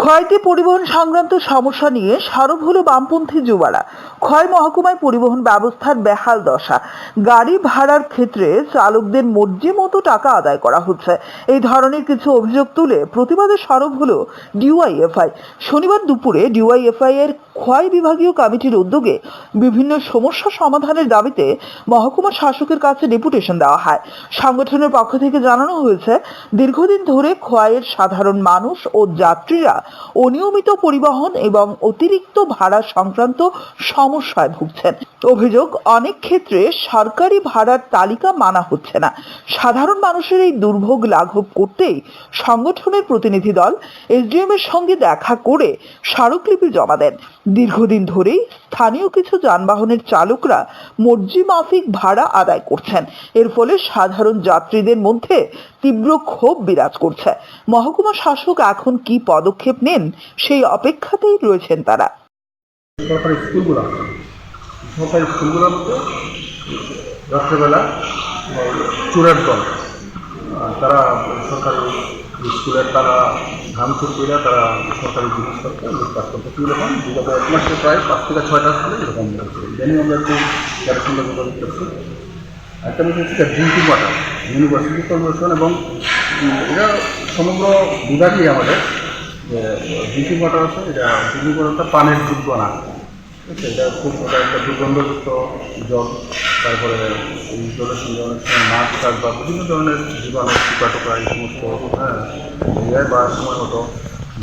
খোয়াইতে পরিবহন সংক্রান্ত সমস্যা নিয়ে সরব হলো বামপন্থী যুবারা। খোয়াই মহকুমায় পরিবহন ব্যবস্থার বেহাল দশা। গাড়ি ভাড়ার ক্ষেত্রে চালকদের মর্জি মতো টাকা আদায় করা হচ্ছে। এই ধরনের কিছু অভিযোগ তুলে প্রতিবাদে সরব হলো ডিওয়াইএফআই। শনিবার দুপুরে ডিওয়াইএফআই এর খোয়াই বিভাগীয় কমিটির উদ্যোগে বিভিন্ন সমস্যা সমাধানের দাবিতে মহকুমা শাসকের কাছে ডেপুটেশন দেওয়া হয়। সংগঠনের পক্ষ থেকে জানানো হয়েছে, দীর্ঘদিন ধরে খোয়াইয়ের সাধারণ মানুষ ও যাত্রীরা অনিয়মিত পরিবহন এবং অতিরিক্ত ভাড়া সংক্রান্ত সমস্যায় ভুগছেন। অভিযোগ, অনেক ক্ষেত্রে সরকারি ভাড়ার তালিকা মানা হচ্ছে না। সাধারণ মানুষের এই দুর্ভোগ লাঘব করতেই সংগঠনের প্রতিনিধি দল এসডিএম এর সঙ্গে দেখা করে স্মারকলিপি জমা দেন। দীর্ঘদিন ধরেই স্থানীয় কিছু যানবাহনের চালকরা মর্জি মাফিক ভাড়া আদায় করছেন। এর ফলে সাধারণ যাত্রীদের মধ্যে তীব্র ক্ষোভ বিরাজ করছে। মহকুমা শাসক এখন কি পদক্ষেপ নেন সেই অপেক্ষাতেই রয়েছেন তারা। সরকারি স্কুলগুলোতে রাত্রেবেলা চোরের দল তারা সরকারি স্কুলের তারা ভাঙচুর করে তারা সরকারি জিনিসপত্র লুটপাট করতে শুরু এখন বিগত এক মাসে প্রায় 5 থেকে 6টা স্কুলে এরকম জানি আমরা একটু যার সঙ্গে যোগাযোগ করছি। একটা বিষয় হচ্ছে ড্রিঙ্কিং ওয়াটার ইউনিভার্সিটি কর্পোরেশন এবং এটা সমগ্র বিভাগই আমাদের যে ড্রিঙ্কিং ওয়াটার আছে, এটা ড্রিঙ্কিং ওয়াটারটা পানের যোগ্য না। ঠিক আছে, এটা খুব একটা দুর্গন্ধযুক্ত জল। তারপরে এই জলের সঙ্গে অনেক সময় মাছ টাছ বা বিভিন্ন ধরনের জীবাণু টিকা টোকা এই সমস্ত ইয়ে বা সময় মতো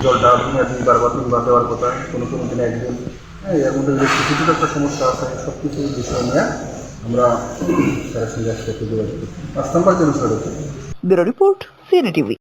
জলটা দিনে 2বার বা 3বার দেওয়ার কথা, কোনো দিনে একদিন। এর মধ্যে যে কিছু কিছু একটা সমস্যা আছে, সব কিছু বিষয় নিয়ে আমরা তার সঙ্গে একসাথে যোগাযোগ করছি। 5 নম্বর জন্য ব্যুরো রিপোর্ট, সিএনএ টিভি।